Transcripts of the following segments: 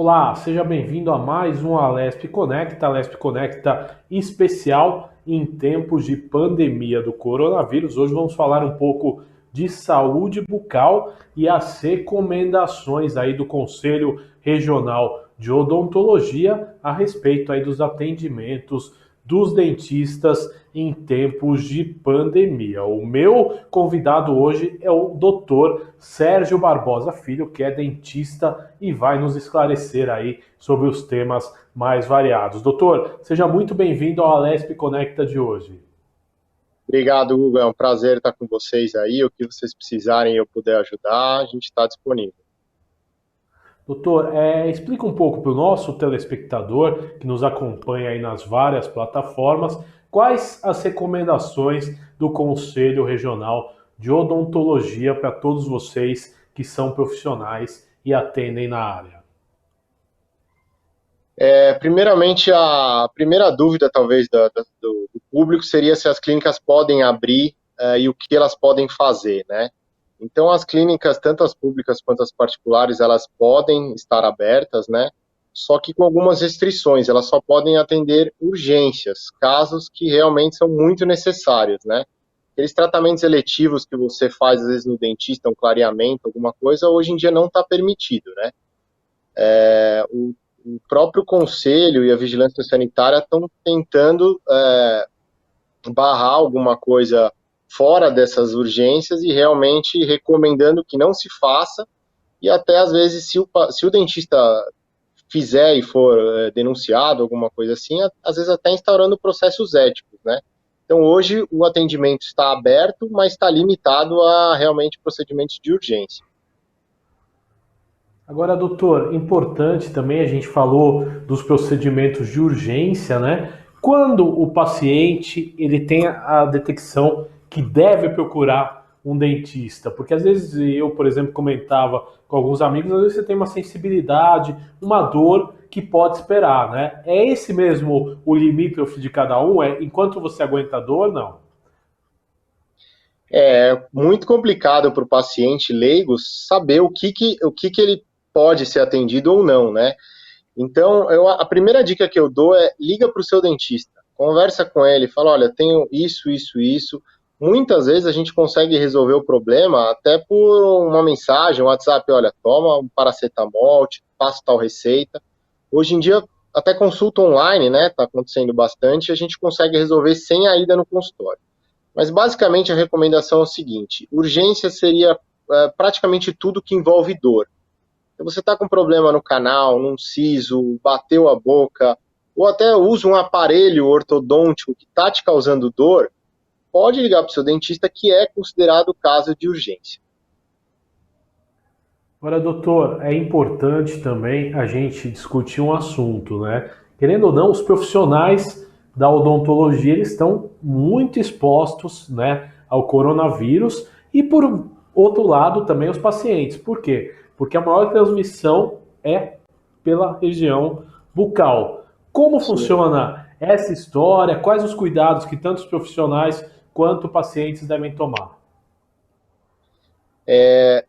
Olá, seja bem-vindo a mais um Alesp Conecta especial em tempos de pandemia do coronavírus. Hoje vamos falar um pouco de saúde bucal e as recomendações aí do Conselho Regional de Odontologia a respeito aí dos atendimentos dos dentistas em tempos de pandemia. O meu convidado hoje é o Dr. Sérgio Barbosa Filho, que é dentista e vai nos esclarecer aí sobre os temas mais variados. Doutor, seja muito bem-vindo ao Alesp Conecta de hoje. Obrigado, Hugo. É um prazer estar com vocês aí. O que vocês precisarem e eu puder ajudar, a gente está disponível. Doutor, explica um pouco para o nosso telespectador que nos acompanha aí nas várias plataformas, quais as recomendações do Conselho Regional de Odontologia para todos vocês que são profissionais e atendem na área. Primeiramente, a primeira dúvida, talvez, do público seria se as clínicas podem abrir e o que elas podem fazer, né? Então, as clínicas, tanto as públicas quanto as particulares, elas podem estar abertas, né? Só que com algumas restrições. Elas só podem atender urgências, casos que realmente são muito necessários, né? Aqueles tratamentos eletivos que você faz, às vezes, no dentista, um clareamento, alguma coisa, hoje em dia não está permitido, né? O próprio conselho e a vigilância sanitária estão tentando barrar alguma coisa fora dessas urgências e realmente recomendando que não se faça, e até às vezes se o dentista fizer e for denunciado, alguma coisa assim, às vezes até instaurando processos éticos, né? Então hoje o atendimento está aberto, mas está limitado a realmente procedimentos de urgência. Agora, doutor, importante também, a gente falou dos procedimentos de urgência, né? Quando o paciente ele tem a detecção que deve procurar um dentista, porque às vezes eu, por exemplo, comentava com alguns amigos, às vezes você tem uma sensibilidade, uma dor que pode esperar, né? É esse mesmo o limítrofe de cada um? É enquanto você aguenta a dor, não? É muito complicado para o paciente leigo saber o que ele pode ser atendido ou não, né? Então, a primeira dica que eu dou é liga para o seu dentista, conversa com ele, fala, olha, tenho isso, isso, isso. Muitas vezes a gente consegue resolver o problema até por uma mensagem, um WhatsApp, olha, toma um paracetamol, te passo tal receita. Hoje em dia, até consulta online, né, tá acontecendo bastante, a gente consegue resolver sem a ida no consultório. Mas basicamente a recomendação é o seguinte, urgência seria praticamente tudo que envolve dor. Se você está com problema no canal, num siso, bateu a boca, ou até usa um aparelho ortodôntico que está te causando dor, pode ligar para o seu dentista, que é considerado caso de urgência. Agora, doutor, é importante também a gente discutir um assunto, né? Querendo ou não, os profissionais da odontologia eles estão muito expostos, né, ao coronavírus e por outro lado também os pacientes. Por quê? Porque a maior transmissão é pela região bucal. Como Sim. funciona essa história? Quais os cuidados que tanto os profissionais quanto pacientes devem tomar?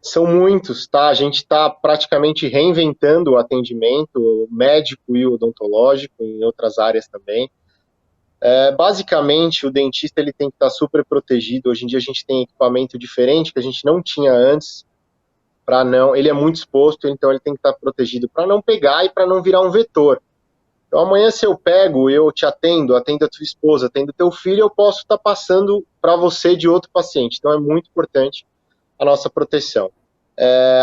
São muitos, tá? A gente está praticamente reinventando o atendimento médico e odontológico, em outras áreas também. Basicamente, o dentista ele tem que estar super protegido. Hoje em dia a gente tem equipamento diferente que a gente não tinha antes, para não. Ele é muito exposto, então ele tem que estar protegido para não pegar e para não virar um vetor. Então amanhã se eu pego, eu te atendo a tua esposa, atendo teu filho, eu posso estar passando para você de outro paciente. Então é muito importante a nossa proteção.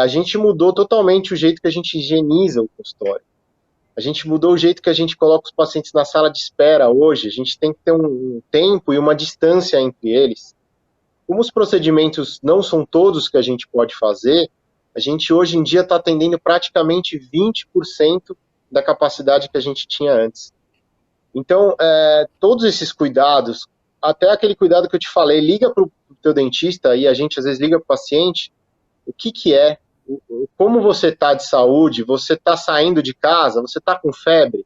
A gente mudou totalmente o jeito que a gente higieniza o consultório. A gente mudou o jeito que a gente coloca os pacientes na sala de espera hoje. A gente tem que ter um tempo e uma distância entre eles. Como os procedimentos não são todos que a gente pode fazer, a gente hoje em dia está atendendo praticamente 20% da capacidade que a gente tinha antes. Então, todos esses cuidados, até aquele cuidado que eu te falei, liga para o teu dentista e a gente às vezes liga para o paciente, o que que é, como você está de saúde, você está saindo de casa, você está com febre,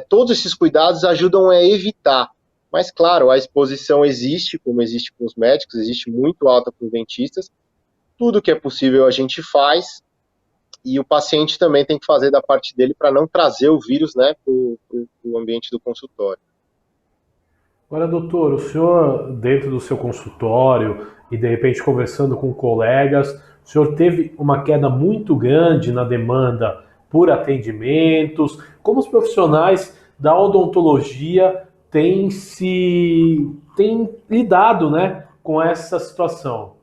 todos esses cuidados ajudam a evitar. Mas, claro, a exposição existe, como existe com os médicos, existe muito alta para os dentistas. Tudo que é possível a gente faz. e o paciente também tem que fazer da parte dele para não trazer o vírus, né, para o ambiente do consultório. Agora, doutor, o senhor, dentro do seu consultório e de repente conversando com colegas, o senhor teve uma queda muito grande na demanda por atendimentos? Como os profissionais da odontologia têm lidado, né, com essa situação?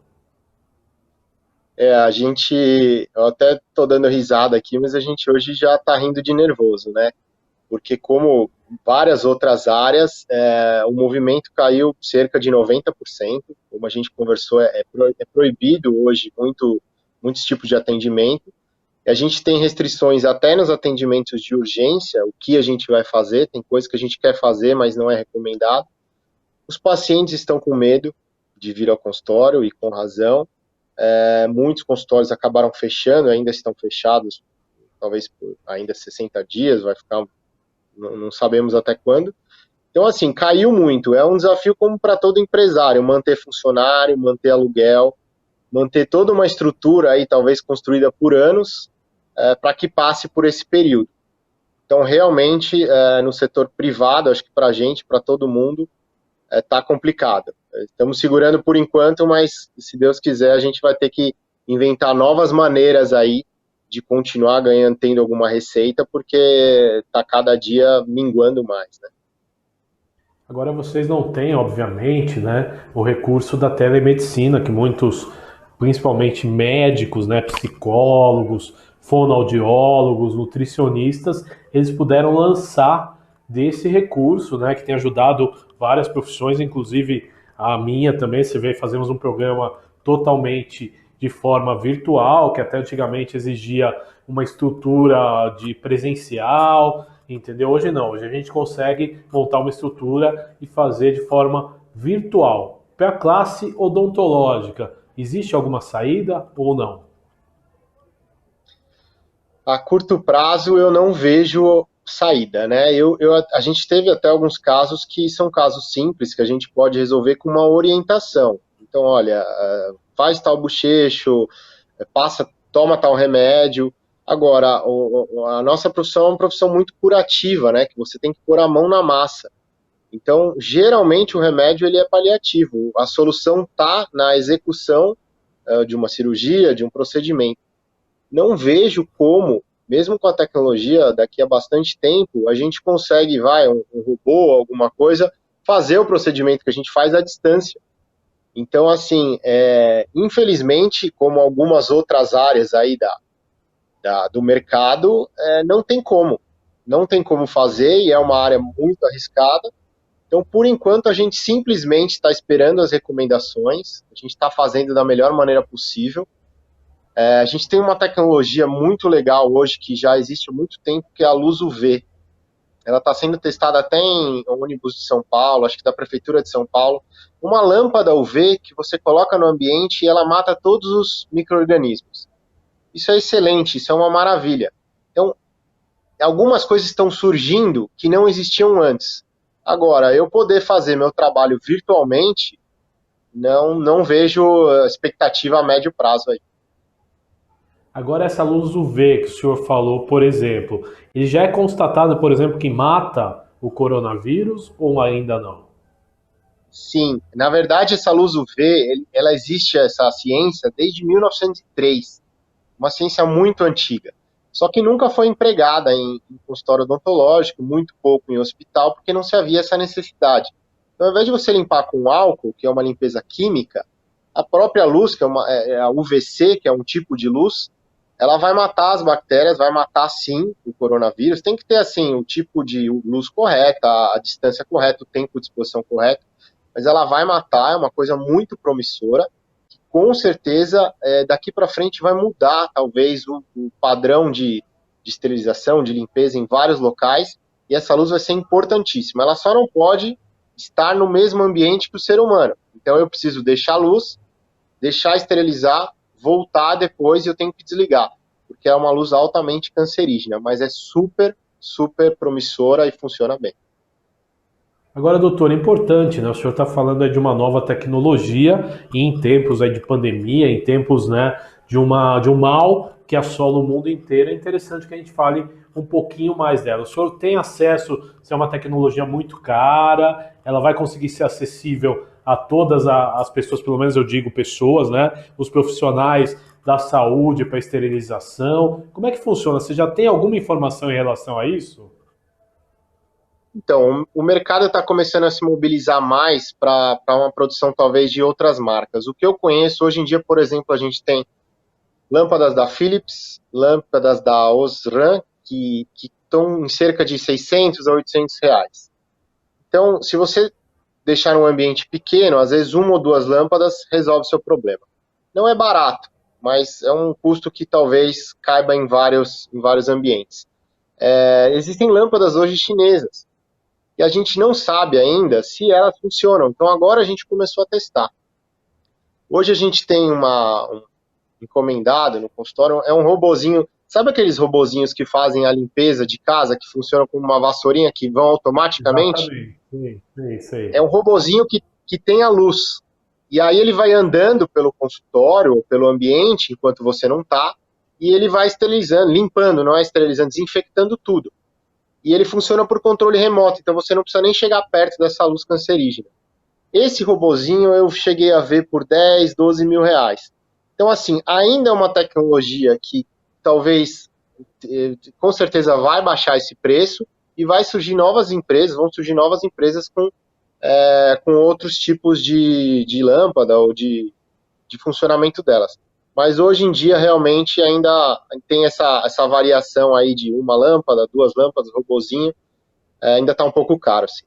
Eu até estou dando risada aqui, mas a gente hoje já está rindo de nervoso, né? Porque como várias outras áreas, o movimento caiu cerca de 90%, como a gente conversou, é proibido hoje muitos tipos de atendimento, e a gente tem restrições até nos atendimentos de urgência, o que a gente vai fazer, tem coisas que a gente quer fazer, mas não é recomendado. Os pacientes estão com medo de vir ao consultório, e com razão. Muitos consultórios acabaram fechando, ainda estão fechados, talvez por ainda 60 dias, vai ficar, não sabemos até quando. Então, assim, caiu muito. É um desafio como para todo empresário, manter funcionário, manter aluguel, manter toda uma estrutura aí, talvez construída por anos, para que passe por esse período. Então, realmente, no setor privado, acho que para a gente, para todo mundo, está complicado. Estamos segurando por enquanto, mas se Deus quiser, a gente vai ter que inventar novas maneiras aí de continuar ganhando, tendo alguma receita, porque está cada dia minguando mais, né? Agora vocês não têm, obviamente, né, o recurso da telemedicina, que muitos, principalmente médicos, né, psicólogos, fonoaudiólogos, nutricionistas, eles puderam lançar desse recurso, né, que tem ajudado várias profissões, inclusive a minha também. Você vê, fazemos um programa totalmente de forma virtual, que até antigamente exigia uma estrutura de presencial, entendeu? Hoje não, hoje a gente consegue montar uma estrutura e fazer de forma virtual. Para a classe odontológica, existe alguma saída ou não? A curto prazo eu não vejo saída, né? A gente teve até alguns casos que são casos simples que a gente pode resolver com uma orientação. Então, olha, faz tal bochecho, toma tal remédio. Agora, a nossa profissão é uma profissão muito curativa, né? Que você tem que pôr a mão na massa. Então, geralmente o remédio ele é paliativo. A solução está na execução de uma cirurgia, de um procedimento. Não vejo como, mesmo com a tecnologia, daqui a bastante tempo, a gente consegue, um robô, alguma coisa, fazer o procedimento que a gente faz à distância. Então, assim, infelizmente, como algumas outras áreas aí do mercado, não tem como. Não tem como fazer e é uma área muito arriscada. Então, por enquanto, a gente simplesmente está esperando as recomendações, a gente está fazendo da melhor maneira possível. A gente tem uma tecnologia muito legal hoje, que já existe há muito tempo, que é a luz UV. Ela está sendo testada até em ônibus de São Paulo, acho que da Prefeitura de São Paulo. Uma lâmpada UV que você coloca no ambiente e ela mata todos os micro-organismos. Isso é excelente, isso é uma maravilha. Então, algumas coisas estão surgindo que não existiam antes. Agora, eu poder fazer meu trabalho virtualmente, não vejo expectativa a médio prazo aí. Agora essa luz UV que o senhor falou, por exemplo, ele já é constatado, por exemplo, que mata o coronavírus ou ainda não? Sim, na verdade essa luz UV, ela existe, essa ciência, desde 1903, uma ciência muito antiga. Só que nunca foi empregada em consultório odontológico, muito pouco em hospital, porque não se havia essa necessidade. Então, ao invés de você limpar com álcool, que é uma limpeza química, a própria luz, que é a UVC, que é um tipo de luz, ela vai matar as bactérias, vai matar sim o coronavírus. Tem que ter assim o tipo de luz correta, a distância correta, o tempo de exposição correto, mas ela vai matar, é uma coisa muito promissora, que com certeza daqui para frente vai mudar talvez o padrão de esterilização, de limpeza em vários locais, e essa luz vai ser importantíssima. Ela só não pode estar no mesmo ambiente que o ser humano. Então eu preciso deixar a luz, deixar esterilizar, voltar depois e eu tenho que desligar, porque é uma luz altamente cancerígena, mas é super, super promissora e funciona bem. Agora, doutor, é importante, né? O senhor está falando aí de uma nova tecnologia e em tempos aí de pandemia, em tempos, né, de um mal que assola o mundo inteiro, é interessante que a gente fale um pouquinho mais dela. O senhor tem acesso, se é uma tecnologia muito cara, ela vai conseguir ser acessível a todas as pessoas, pelo menos eu digo pessoas, né? Os profissionais da saúde para esterilização. Como é que funciona? Você já tem alguma informação em relação a isso? Então, o mercado está começando a se mobilizar mais para uma produção talvez de outras marcas. O que eu conheço hoje em dia, por exemplo, a gente tem lâmpadas da Philips, lâmpadas da Osram, que estão em cerca de 600 a 800 reais. Então, se você deixar um ambiente pequeno, às vezes uma ou duas lâmpadas resolve seu problema. Não é barato, mas é um custo que talvez caiba em vários ambientes. Existem lâmpadas hoje chinesas, e a gente não sabe ainda se elas funcionam. Então agora a gente começou a testar. Hoje a gente tem um encomendado no consultório, é um robozinho, sabe aqueles robozinhos que fazem a limpeza de casa, que funcionam como uma vassourinha, que vão automaticamente? Exatamente. Sim, sim, É um sei. robozinho que tem a luz. E aí ele vai andando pelo consultório ou pelo ambiente, enquanto você não está, e ele vai esterilizando, limpando, não é esterilizando, desinfectando tudo. E ele funciona por controle remoto, então você não precisa nem chegar perto dessa luz cancerígena. Esse robozinho eu cheguei a ver por 10, 12 mil reais. Então, assim, ainda é uma tecnologia que talvez, com certeza, vai baixar esse preço e vai surgir novas empresas, vão surgir novas empresas com outros tipos de lâmpada ou de funcionamento delas. Mas hoje em dia, realmente, ainda tem essa variação aí de uma lâmpada, duas lâmpadas, robozinho, ainda está um pouco caro, sim.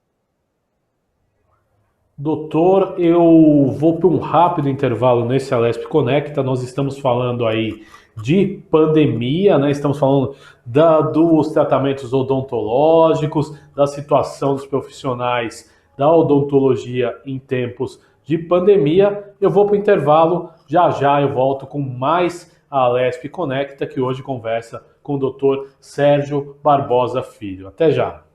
Doutor, eu vou para um rápido intervalo nesse Alesp Conecta. Nós estamos falando aí de pandemia, né? Estamos falando dos tratamentos odontológicos, da situação dos profissionais da odontologia em tempos de pandemia. Eu vou para o intervalo, já já eu volto com mais a Alesp Conecta, que hoje conversa com o doutor Sérgio Barbosa Filho. Até já.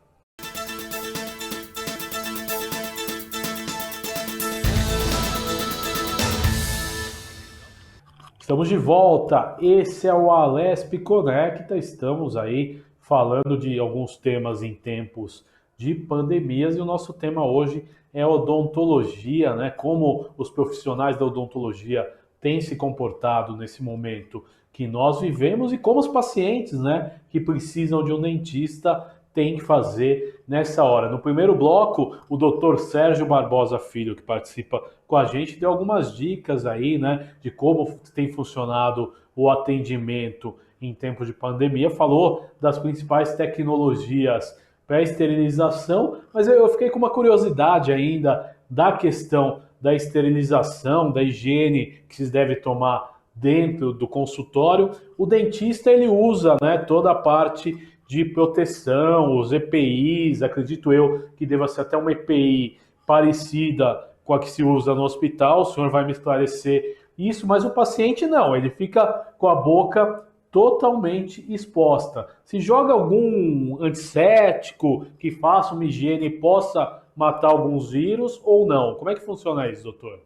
Estamos de volta. Esse é o Alesp Conecta. Estamos aí falando de alguns temas em tempos de pandemias e o nosso tema hoje é odontologia, né? Como os profissionais da odontologia têm se comportado nesse momento que nós vivemos e como os pacientes, né, que precisam de um dentista têm que fazer nessa hora. No primeiro bloco, o Dr. Sérgio Barbosa Filho, que participa com a gente, deu algumas dicas aí, né, de como tem funcionado o atendimento em tempos de pandemia, falou das principais tecnologias para esterilização, mas eu fiquei com uma curiosidade ainda da questão da esterilização, da higiene que se deve tomar dentro do consultório. O dentista ele usa, né, toda a parte de proteção, os EPIs, acredito eu que deva ser até uma EPI parecida com a que se usa no hospital, o senhor vai me esclarecer isso, mas o paciente não, ele fica com a boca totalmente exposta. Se joga algum antisséptico que faça uma higiene e possa matar alguns vírus ou não? Como é que funciona isso, doutor?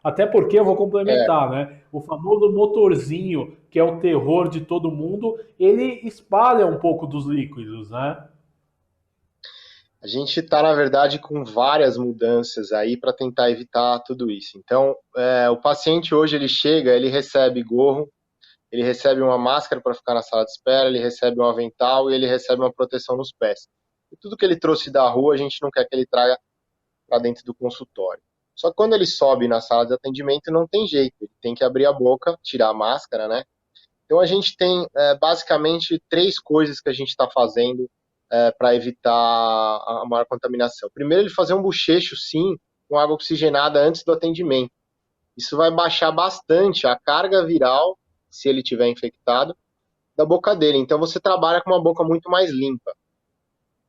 Até porque eu vou É, complementar, né? O famoso motorzinho, que é o terror de todo mundo, ele espalha um pouco dos líquidos, né? a gente está, na verdade, com várias mudanças aí para tentar evitar tudo isso. Então, o paciente hoje ele chega, ele recebe gorro, ele recebe uma máscara para ficar na sala de espera, ele recebe um avental e ele recebe uma proteção nos pés. E tudo que ele trouxe da rua, a gente não quer que ele traga para dentro do consultório. Só que quando ele sobe na sala de atendimento, não tem jeito, ele tem que abrir a boca, tirar a máscara, né? Então a gente tem basicamente três coisas que a gente está fazendo para evitar a maior contaminação. Primeiro, ele fazer um bochecho, sim, com água oxigenada antes do atendimento. Isso vai baixar bastante a carga viral, se ele tiver infectado, da boca dele. Então você trabalha com uma boca muito mais limpa.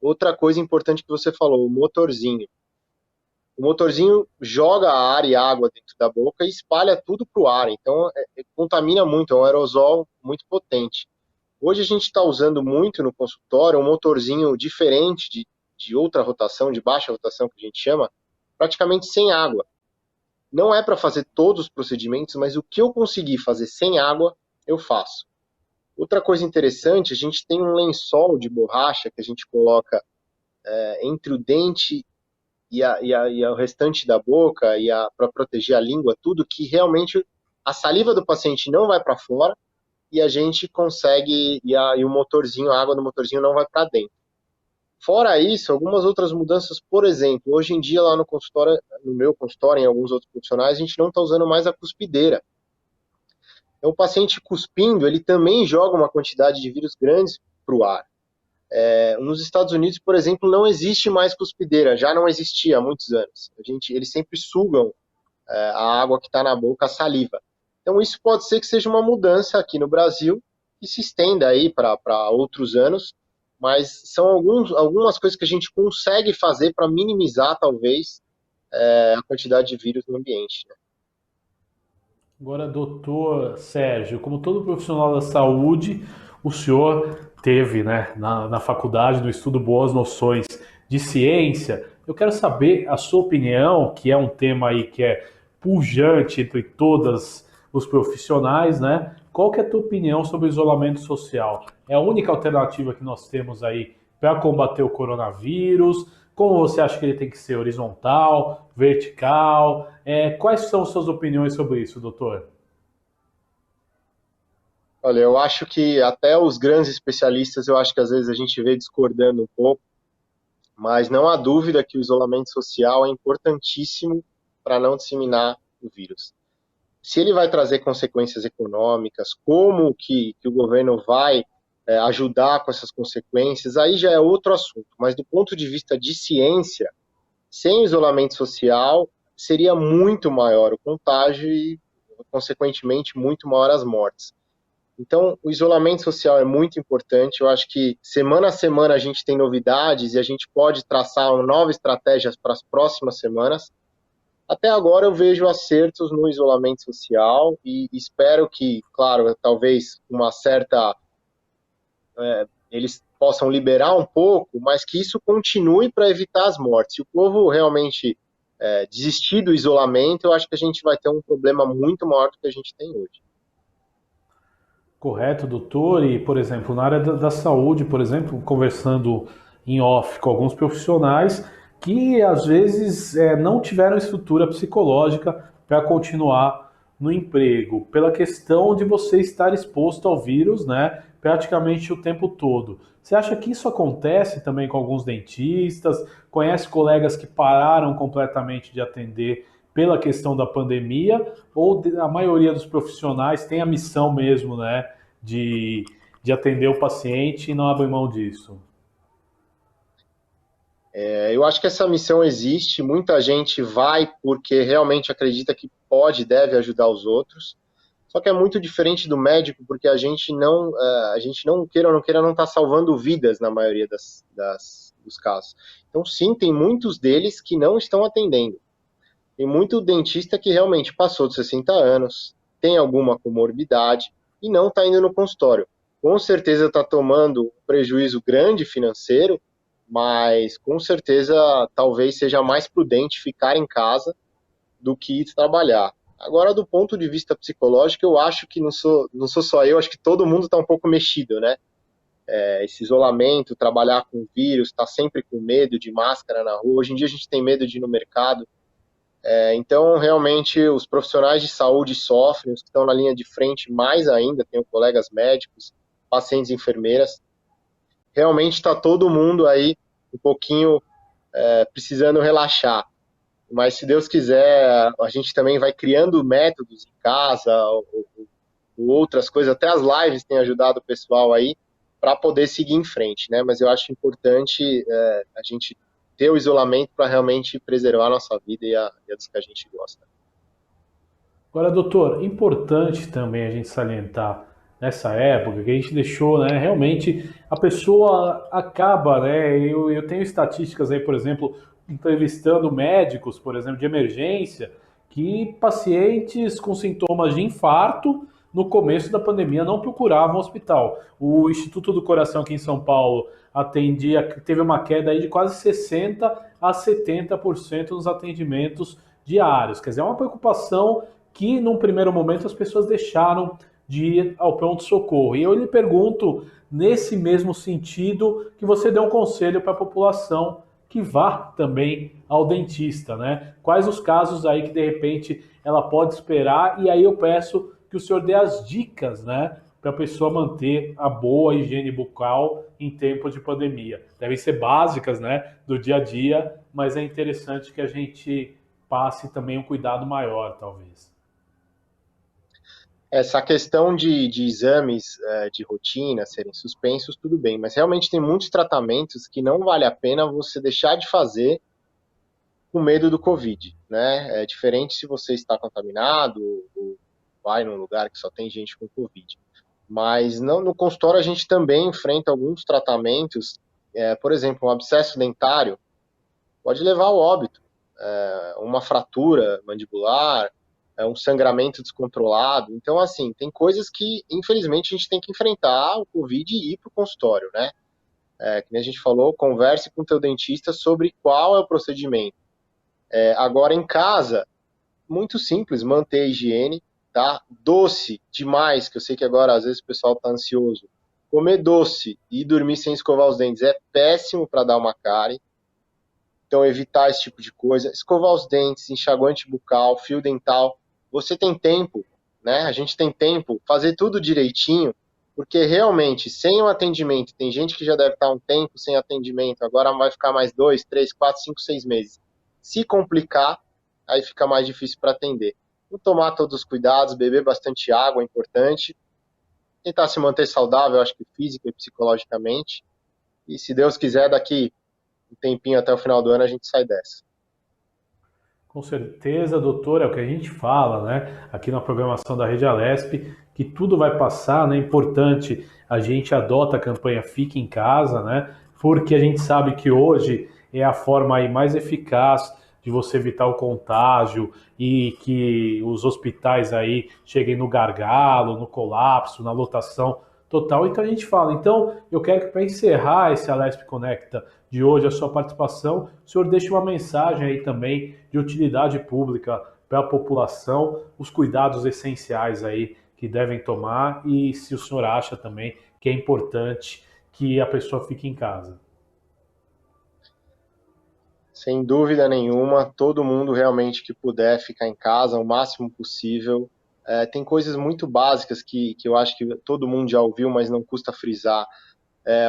Outra coisa importante que você falou, o motorzinho. O motorzinho joga ar e água dentro da boca e espalha tudo para o ar. Então contamina muito, é um aerosol muito potente. Hoje a gente está usando muito no consultório um motorzinho diferente de outra rotação, de baixa rotação que a gente chama, praticamente sem água. Não é para fazer todos os procedimentos, mas o que eu conseguir fazer sem água, eu faço. Outra coisa interessante, a gente tem um lençol de borracha que a gente coloca entre o dente e o restante da boca para proteger a língua, tudo que realmente a saliva do paciente não vai para fora e a gente consegue, e o motorzinho, a água do motorzinho não vai para dentro. Fora isso, algumas outras mudanças, por exemplo, hoje em dia lá no consultório, no meu consultório, em alguns outros profissionais, a gente não está usando mais a cuspideira. Então, o paciente cuspindo, ele também joga uma quantidade de vírus grandes para o ar. Nos Estados Unidos, por exemplo, não existe mais cuspideira, já não existia há muitos anos. Eles sempre sugam a água que está na boca, a saliva. Então, isso pode ser que seja uma mudança aqui no Brasil e se estenda aí para outros anos, mas são algumas coisas que a gente consegue fazer para minimizar, talvez, a quantidade de vírus no ambiente, né? Agora, doutor Sérgio, como todo profissional da saúde, o senhor teve, né, na faculdade, no estudo, boas noções de ciência. Eu quero saber a sua opinião, que é um tema aí que é pujante entre todas os profissionais, né? Qual que é a tua opinião sobre o isolamento social? É a única alternativa que nós temos aí para combater o coronavírus? Como você acha que ele tem que ser horizontal, vertical? Quais são suas opiniões sobre isso, doutor? Olha, eu acho que até os grandes especialistas, eu acho que às vezes a gente vê discordando um pouco, mas não há dúvida que o isolamento social é importantíssimo para não disseminar o vírus. Se ele vai trazer consequências econômicas, como que o governo vai ajudar com essas consequências, aí já é outro assunto. Mas do ponto de vista de ciência, sem isolamento social, seria muito maior o contágio e, consequentemente, muito maior as mortes. Então, o isolamento social é muito importante. Eu acho que semana a semana a gente tem novidades e a gente pode traçar novas estratégias para as próximas semanas. Até agora eu vejo acertos no isolamento social e espero que, claro, talvez uma certa eles possam liberar um pouco, mas que isso continue para evitar as mortes. Se o povo realmente desistir do isolamento, eu acho que a gente vai ter um problema muito maior do que a gente tem hoje. Correto, doutor. E, por exemplo, na área da saúde, por exemplo, conversando em off com alguns profissionais que às vezes não tiveram estrutura psicológica para continuar no emprego, pela questão de você estar exposto ao vírus, né, praticamente o tempo todo. Você acha que isso acontece também com alguns dentistas? Conhece colegas que pararam completamente de atender pela questão da pandemia, ou a maioria dos profissionais tem a missão mesmo, né, de atender o paciente e não abre mão disso? Eu acho que essa missão existe, muita gente vai porque realmente acredita que pode, deve ajudar os outros, só que é muito diferente do médico, porque a gente não queira ou não queira, não está salvando vidas na maioria dos casos. Então, sim, tem muitos deles que não estão atendendo. Tem muito dentista que realmente passou de 60 anos, tem alguma comorbidade e não está indo no consultório. Com certeza está tomando um prejuízo grande financeiro, mas com certeza talvez seja mais prudente ficar em casa do que ir trabalhar. Agora, do ponto de vista psicológico, eu acho que não sou só eu, acho que todo mundo está um pouco mexido, né? Esse isolamento, trabalhar com vírus, estar sempre com medo de máscara na rua. Hoje em dia a gente tem medo de ir no mercado. Então, realmente, os profissionais de saúde sofrem, os que estão na linha de frente mais ainda, tenho colegas médicos, pacientes, enfermeiras. Realmente está todo mundo aí um pouquinho precisando relaxar. Mas, se Deus quiser, a gente também vai criando métodos em casa, ou outras coisas, até as lives têm ajudado o pessoal aí, para poder seguir em frente, né? Mas eu acho importante a gente ter o isolamento para realmente preservar a nossa vida e a dos que a gente gosta. Agora, doutor, importante também a gente salientar nessa época que a gente deixou, né, realmente a pessoa acaba, né, eu tenho estatísticas aí, por exemplo, entrevistando médicos, por exemplo, de emergência, que pacientes com sintomas de infarto no começo da pandemia não procuravam hospital. O Instituto do Coração aqui em São Paulo atendia, teve uma queda aí de quase 60 a 70% nos atendimentos diários. Quer dizer, é uma preocupação que num primeiro momento as pessoas deixaram de ir ao pronto-socorro. E eu lhe pergunto, nesse mesmo sentido, que você dê um conselho para a população que vá também ao dentista, né? Quais os casos aí que de repente ela pode esperar? E aí eu peço que o senhor dê as dicas, né? Para a pessoa manter a boa higiene bucal em tempo de pandemia. Devem ser básicas, né? Do dia a dia, mas é interessante que a gente passe também um cuidado maior, talvez. Essa questão de exames de rotina serem suspensos, tudo bem, mas realmente tem muitos tratamentos que não vale a pena você deixar de fazer com medo do Covid, né? É diferente se você está contaminado ou vai num lugar que só tem gente com Covid. Mas não, no consultório a gente também enfrenta alguns tratamentos, por exemplo, um abscesso dentário pode levar ao óbito, uma fratura mandibular, um sangramento descontrolado. Então, assim, tem coisas que, infelizmente, a gente tem que enfrentar o Covid e ir para o consultório, né? Que nem a gente falou, converse com o teu dentista sobre qual é o procedimento. Agora, em casa, muito simples, manter a higiene, tá? Doce demais, que eu sei que agora, às vezes, o pessoal tá ansioso. Comer doce e dormir sem escovar os dentes é péssimo para dar uma cárie. Então, evitar esse tipo de coisa. Escovar os dentes, enxaguante bucal, fio dental. Você tem tempo, né? A gente tem tempo, fazer tudo direitinho, porque realmente, sem o atendimento, tem gente que já deve estar um tempo sem atendimento, agora vai ficar mais 2, 3, 4, 5, 6 meses. Se complicar, aí fica mais difícil para atender. Então, tomar todos os cuidados, beber bastante água é importante, tentar se manter saudável, acho que física e psicologicamente. E se Deus quiser, daqui um tempinho até o final do ano a gente sai dessa. Com certeza, doutor, é o que a gente fala, né? Aqui na programação da Rede Alesp, que tudo vai passar, né? É importante a gente adota a campanha Fique em Casa, né? Porque a gente sabe que hoje é a forma aí mais eficaz de você evitar o contágio e que os hospitais aí cheguem no gargalo, no colapso, na lotação total. Então a gente fala. Então eu quero que para encerrar esse Alesp Conecta de hoje, a sua participação, o senhor deixe uma mensagem aí também de utilidade pública para a população, os cuidados essenciais aí que devem tomar e se o senhor acha também que é importante que a pessoa fique em casa. Sem dúvida nenhuma, todo mundo realmente que puder ficar em casa o máximo possível. Tem coisas muito básicas que eu acho que todo mundo já ouviu, mas não custa frisar.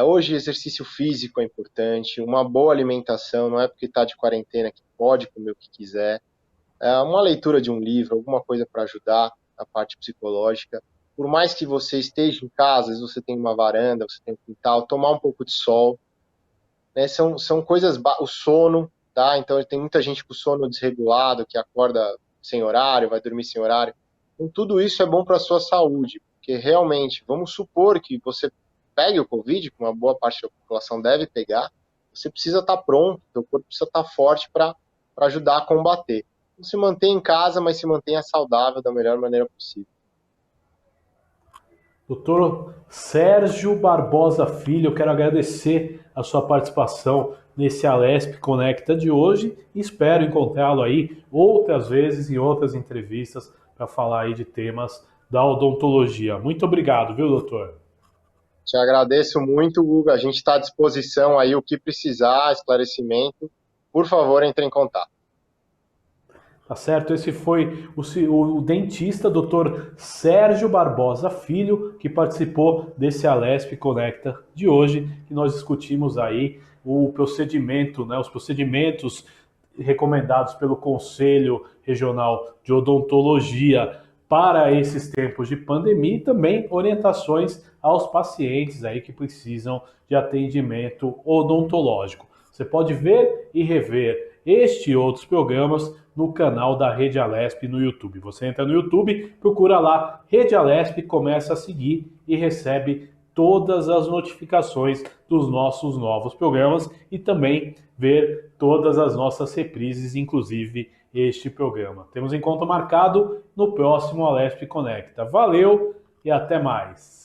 Hoje, exercício físico é importante, uma boa alimentação, não é porque está de quarentena que pode comer o que quiser. Uma leitura de um livro, alguma coisa para ajudar a parte psicológica. Por mais que você esteja em casa, às vezes você tem uma varanda, você tem um quintal, tomar um pouco de sol, né? São coisas, o sono, tá? Então tem muita gente com sono desregulado, que acorda sem horário, vai dormir sem horário. Então tudo isso é bom para a sua saúde, porque realmente, vamos supor que você pegue o Covid, que uma boa parte da população deve pegar, você precisa estar pronto, seu corpo precisa estar forte para ajudar a combater. Então, se mantenha em casa, mas se mantenha saudável da melhor maneira possível. Doutor Sérgio Barbosa Filho, eu quero agradecer a sua participação nesse Alesp Conecta de hoje e espero encontrá-lo aí outras vezes em outras entrevistas para falar aí de temas da odontologia. Muito obrigado, viu, doutor? Te agradeço muito, Guga. A gente está à disposição aí, o que precisar, esclarecimento. Por favor, entre em contato. Tá certo? Esse foi o dentista Dr. Sérgio Barbosa Filho, que participou desse Alesp Conecta de hoje, que nós discutimos aí o procedimento, né, os procedimentos recomendados pelo Conselho Regional de Odontologia para esses tempos de pandemia e também orientações aos pacientes aí que precisam de atendimento odontológico. Você pode ver e rever este e outros programas no canal da Rede Alesp no YouTube. Você entra no YouTube, procura lá Rede Alesp, começa a seguir e recebe todas as notificações dos nossos novos programas e também ver todas as nossas reprises, inclusive este programa. Temos encontro marcado no próximo Alesp Conecta. Valeu e até mais!